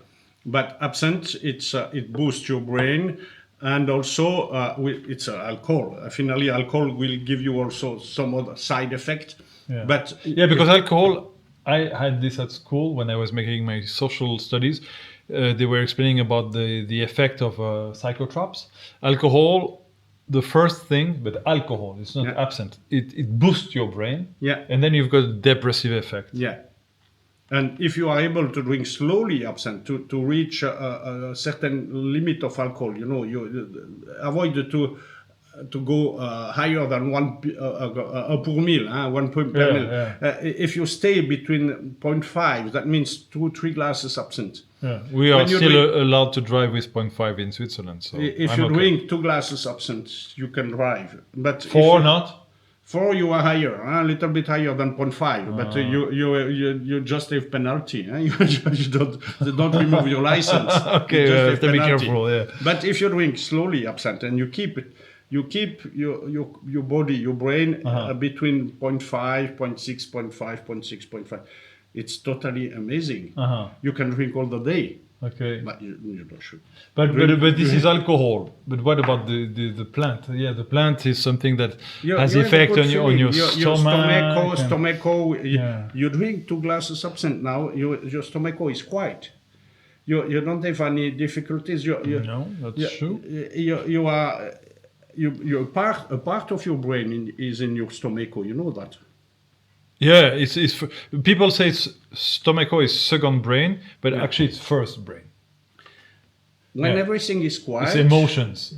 But absinthe, it boosts your brain, and also it's alcohol. Finally, alcohol will give you also some other side effect. Yeah. But because alcohol, I had this at school when I was making my social studies. They were explaining about the effect of psychotrops. Alcohol, the first thing, but alcohol, it's not absinthe. It boosts your brain. Yeah. And then you've got a depressive effect. Yeah. And if you are able to drink slowly absinthe to reach a certain limit of alcohol, you avoid to go higher than one per mil, 1 point per mil. Yeah. If you stay between 0.5, that means 2-3 glasses absinthe. Yeah. We are still allowed to drive with 0.5 in Switzerland. So if you drink 2 glasses absinthe, you can drive. But 4 not? 4 you are higher, a little bit higher than 0.5, but you just have penalty. You don't remove your license. Okay, you have to be careful. Yeah. But if you drink slowly absinthe and you keep your body, your brain between 0.5, 0.6, 0.5, 0.6, 0.5. It's totally amazing. You can drink all the day. Okay. But you don't should. But this is alcohol. But what about the plant? Yeah, the plant is something that has effect on your stomach. You drink 2 glasses absinthe now. Your stomach is quiet. You don't have any difficulties. No, that's true. You are. A part of your brain is in your stomach. You know that. Yeah, people say stomacho is second brain, but actually it's first brain. When everything is quiet, it's emotions.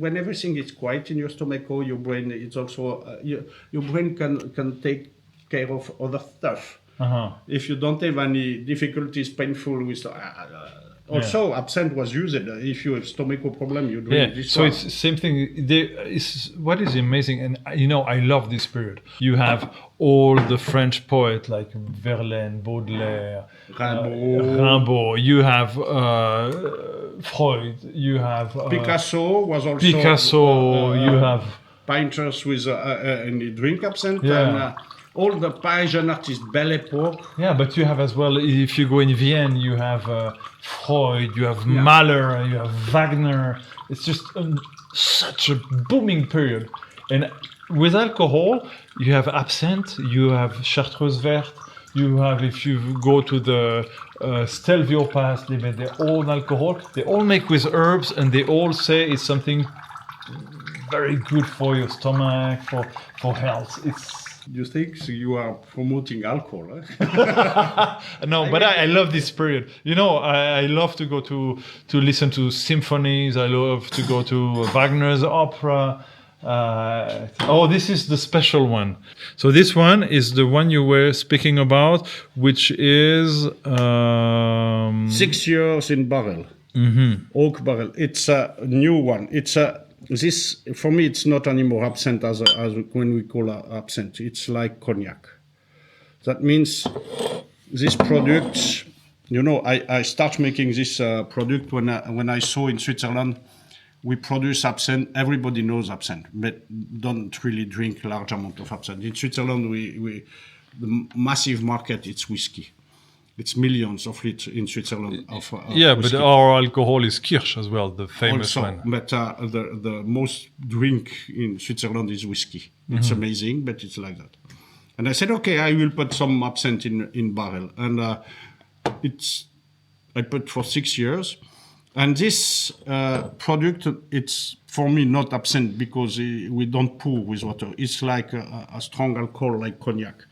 When everything is quiet in your stomach, your brain is also your brain can take care of other stuff. If you don't have any difficulties, painful with. Also, absinthe was used. If you have stomach problem, you drink this. So it's the same thing. What is amazing, and I love this period. You have all the French poets like Verlaine, Baudelaire, Rimbaud. You have Freud. You have Picasso was also you have painters with and they drink absinthe. And, all the Parisian artists, Belle epoque. Yeah, but you have as well, if you go in Vienna, you have Freud, you have Mahler, you have Wagner. It's just such a booming period. And with alcohol, you have absinthe, you have Charteuse verte, you have, if you go to the Stelvio Pass, they make their own alcohol. They all make with herbs, and they all say it's something very good for your stomach, for health. You think you are promoting alcohol? No, but I love this period. I love to go to listen to symphonies. I love to go to Wagner's opera. This is the special one. So this one is the one you were speaking about, which is 6 years in barrel, oak barrel. It's a new one. This, for me, it's not anymore absinthe as when we call absinthe. It's like cognac. That means this product, I start making this product when I saw in Switzerland, we produce absinthe. Everybody knows absinthe, but don't really drink large amount of absinthe. In Switzerland, the massive market, it's whiskey. It's millions of liters in Switzerland of yeah, whiskey. But our alcohol is Kirsch as well, the famous also, one. But the most drink in Switzerland is whiskey. It's amazing, but it's like that. And I said, okay, I will put some absinthe in barrel, and I put for 6 years. And this product, it's for me not absinthe because we don't pour with water. It's like a strong alcohol like cognac,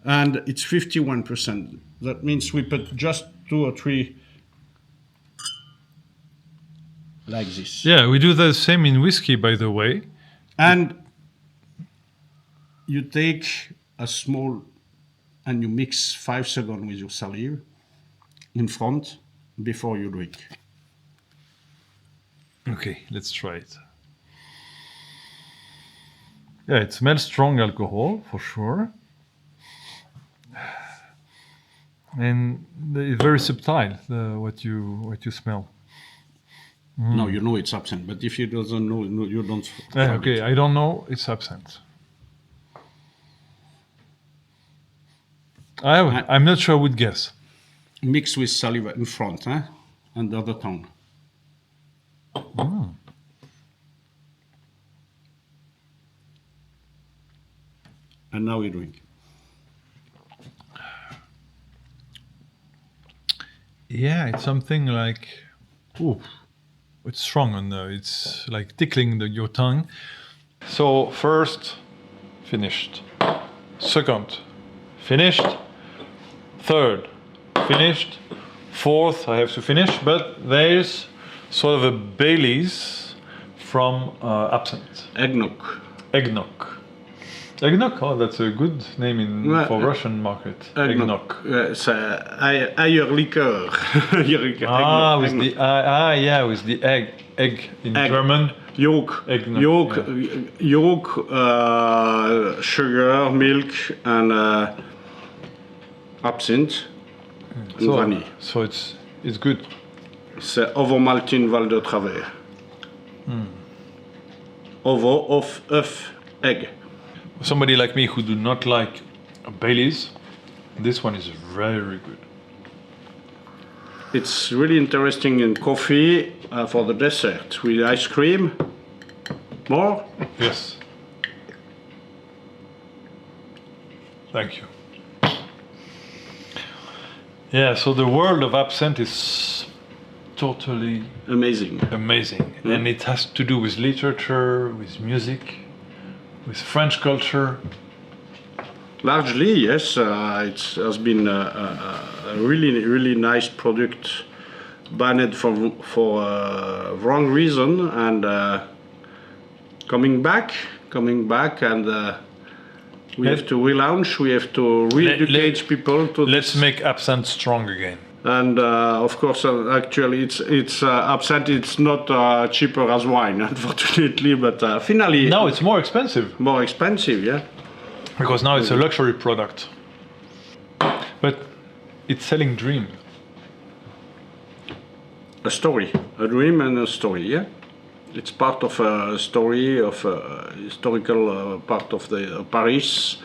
and it's 51%. That means we put just 2 or 3 like this. Yeah, we do the same in whiskey, by the way. And you take a small, and you mix 5 seconds with your saliva in front before you drink. Okay, let's try it. Yeah, it smells strong alcohol, for sure. And it's very subtle, what you smell. No, you know it's absinthe, but if you doesn't know, you don't. Okay, I don't know, it's absinthe. I'm not sure I would guess. Mix with saliva in front, under the tongue. And now we drink. Yeah, it's something like, it's strong on it's like tickling your tongue. So first, finished. Second, finished. Third, finished. Fourth, I have to finish, but there's sort of a Bailey's from absinthe. Eggnog. Eggnog, that's a good name for Russian market. Eggnog. It's Eier liqueur. With the egg in German. Yolk. Eggnog, Yolk, sugar, milk, and absinthe and vanille. So it's good. It's ovo maltin Val de Travers. Ovo of egg. Somebody like me who do not like Bailey's, this one is very good. It's really interesting in coffee for the dessert with ice cream. More? Yes. Thank you. Yeah, so the world of absinthe is totally amazing. And it has to do with literature, with music, with French culture. Largely, yes. It has been a really, really nice product, banned for wrong reason, and coming back, and we have to relaunch. We have to re-educate people to. Let's make absinthe strong again. And of course, actually, it's absinthe. It's not cheaper as wine, unfortunately. But finally, Now it's more expensive. more expensive. Yeah. Because now it's a luxury product. But it's selling dreams. A story, a dream, and a story. Yeah. It's part of a story of a historical part of the Paris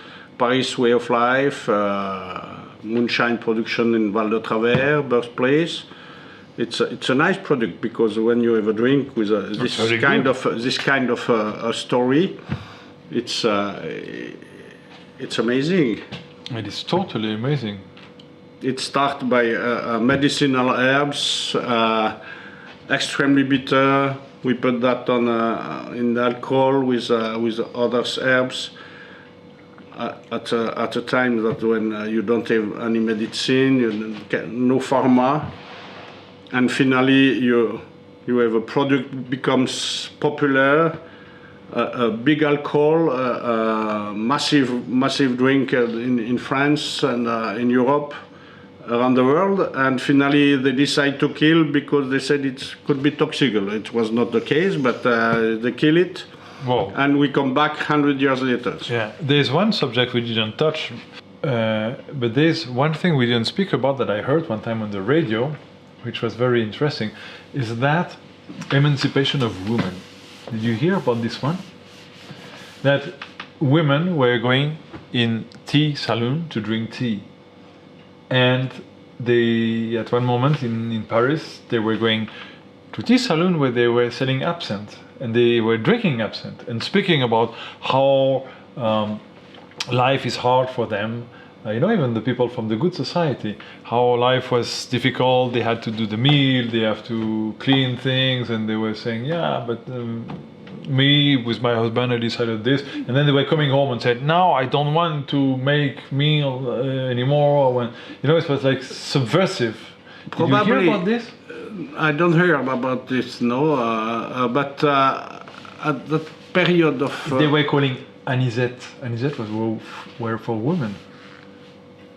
way of life. Moonshine production in Val de Travers, birthplace. It's a nice product because when you have a drink with this kind of a story, it's amazing. It is totally amazing. It starts by medicinal herbs, extremely bitter. We put that on in the alcohol with other herbs. At a time that when you don't have any medicine, no pharma, and finally you have a product becomes popular, a big alcohol, massive drink in France and in Europe, around the world, and finally they decide to kill because they said it could be toxic. It was not the case, but they kill it. Wow. And we come back 100 years later. Yeah, there's one subject we didn't touch, but there's one thing we didn't speak about that I heard one time on the radio, which was very interesting, is that emancipation of women. Did you hear about this one? That women were going in tea saloon to drink tea. And they, at one moment in Paris, they were going to tea saloon where they were selling absinthe. And they were drinking absinthe and speaking about how life is hard for them. Even the people from the good society, how life was difficult. They had to do the meal, they have to clean things, and they were saying, "Yeah, but me with my husband, I decided this." And then they were coming home and said, "Now I don't want to make meal anymore." It was like subversive. Probably, did you hear about this? I don't hear about this, no. But at the period of they were calling anisette. Anisette were for women.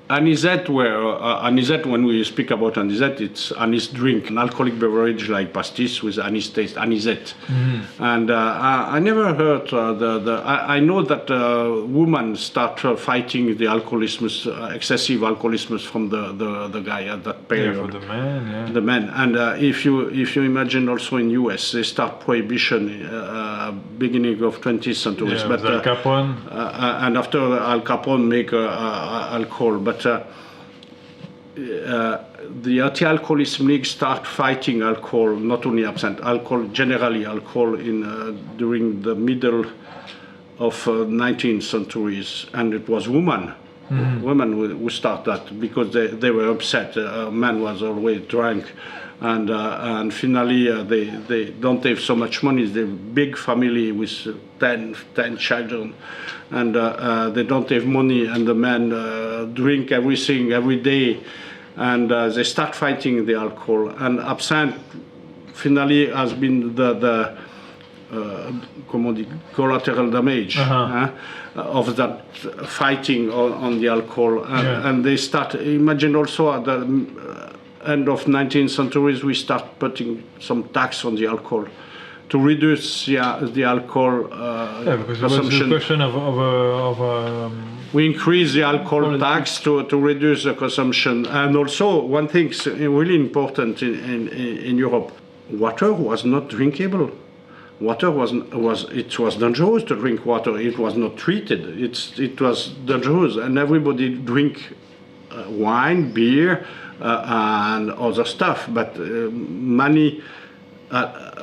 Anisette, when we speak about anisette, it's anise drink, an alcoholic beverage like pastis with anise taste, anisette. Mm-hmm. And I never heard I know that women start fighting the alcoholism, excessive alcoholism from the guy at that period. Yeah, for the man, yeah. The men. And if you imagine also in US, they start prohibition beginning of 20th century. Yeah, but Al Capone. And after Al Capone make alcohol, but the anti-alcoholism league start fighting alcohol, not only absinthe, alcohol, generally alcohol during the middle of 19th centuries, and it was women who start that because they were upset. Man was always drunk, and finally they don't have so much money. They have a big family with 10 children, and they don't have money, and the men drink everything every day, and they start fighting the alcohol. And absinthe finally has been the collateral damage of that fighting on the alcohol, and they start. Imagine also at the end of 19th centuries, we start putting some tax on the alcohol to reduce the alcohol because consumption. It was a question of we increase the alcohol tax to reduce the consumption. And also, one thing really important in Europe, water was not drinkable. Water was dangerous to drink water. It was not treated. It was dangerous, and everybody drink wine, beer, and other stuff. But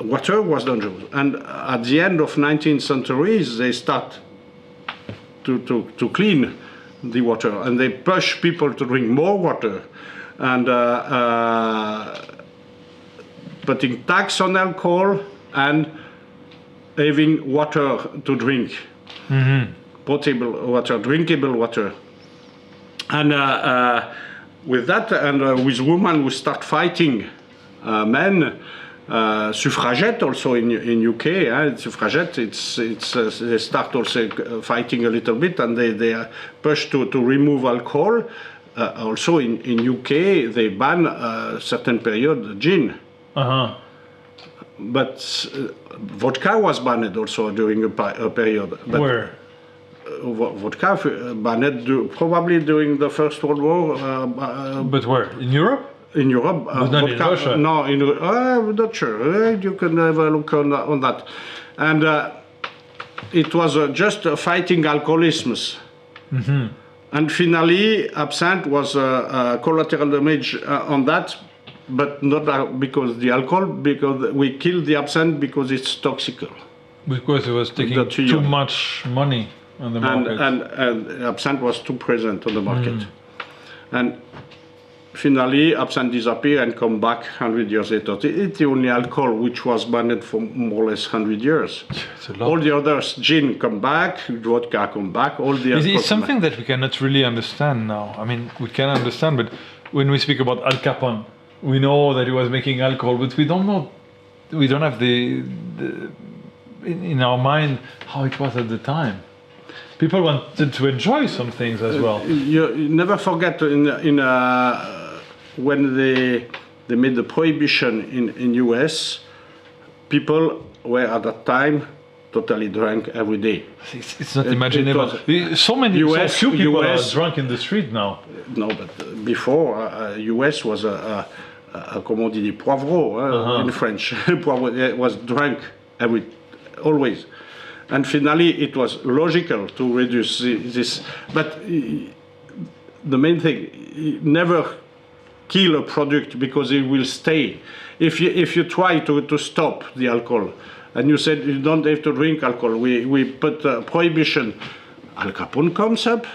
water was dangerous. And at the end of 19th centuries, they start to clean the water, and they push people to drink more water, and putting tax on alcohol and having water to drink, potable water, drinkable water. And with that, and with women who start fighting men, suffragette also in UK, suffragette, they start also fighting a little bit, and they are pushed to remove alcohol. Also in UK, they ban a certain period gin. But vodka was banned also during a period. But Where? Vodka banned probably during the First World War. But where? In Europe? In Europe, But not in Russia. No, I'm not sure. You can have a look on that. And it was just fighting alcoholism. And finally, absinthe was a collateral damage on that, but not because the alcohol, because we killed the absinthe because it's toxic. Because it was taking too much money on the market. And absinthe was too present on the market. And finally, absinthe disappeared and come back 100 years later. It's the only alcohol which was banned for more or less 100 years. All the others, gin come back, vodka come back, all the alcohol. It's something that we cannot really understand now. I mean, we can understand, but when we speak about Al Capone, we know that he was making alcohol, but we don't know, we don't have in our mind how it was at the time. People wanted to enjoy some things as well. You never forget when they made the prohibition in US, people were at that time totally drunk every day. It's not imaginable. So few people are drunk in the street now. No, but before, US was comment on dit, poivreau in French. Poivreau was drunk always. And finally, it was logical to reduce this. But the main thing, never kill a product because it will stay. If you try to stop the alcohol, and you said you don't have to drink alcohol, we put prohibition, Al Capone comes up.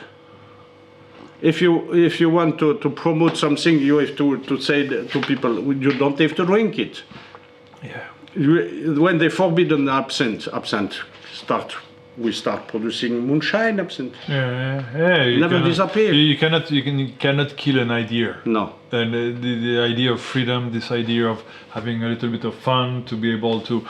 If you want to promote something, you have to say to people, you don't have to drink it. Yeah. When they forbidden absinthe, we start producing moonshine absinthe. Never disappear. You cannot kill an idea. No. And the idea of freedom, this idea of having a little bit of fun, to be able to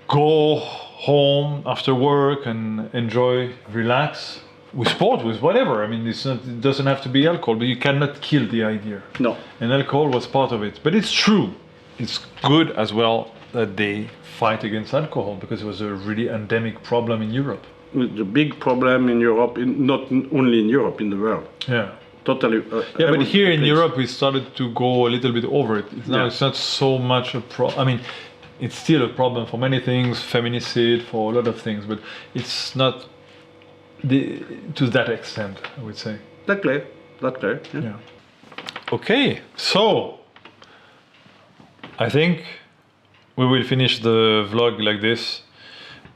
go home after work and enjoy, relax, with sport, with whatever. I mean, it doesn't have to be alcohol, but you cannot kill the idea. No. And alcohol was part of it. But it's true. It's good as well that they fight against alcohol, because it was a really endemic problem in Europe. The big problem in Europe, not only in Europe, in the world. Yeah. Totally. But here in Europe, we started to go a little bit over it. It's not so much a problem. I mean, it's still a problem for many things, feminicide, for a lot of things, but it's not to that extent, I would say. That's clear. Yeah. Okay, so I think we will finish the vlog like this.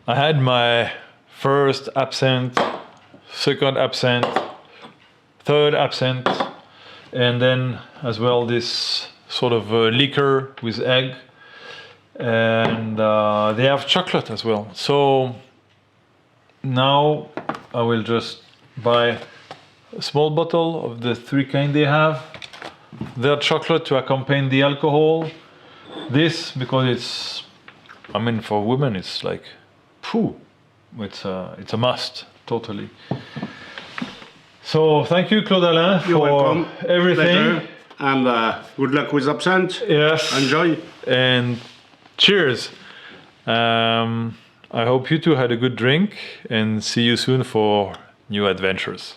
I had my first absinthe, second absinthe, third absinthe, and then as well this sort of liquor with egg, and they have chocolate as well. So now I will just buy a small bottle of the three kind they have, their chocolate to accompany the alcohol. This, because it's, I mean, for women it's like, it's a must, totally. So thank you, Claude Alain, for everything. Pleasure. And good luck with absinthe. Yes. Enjoy. And cheers. I hope you two had a good drink, and see you soon for new adventures.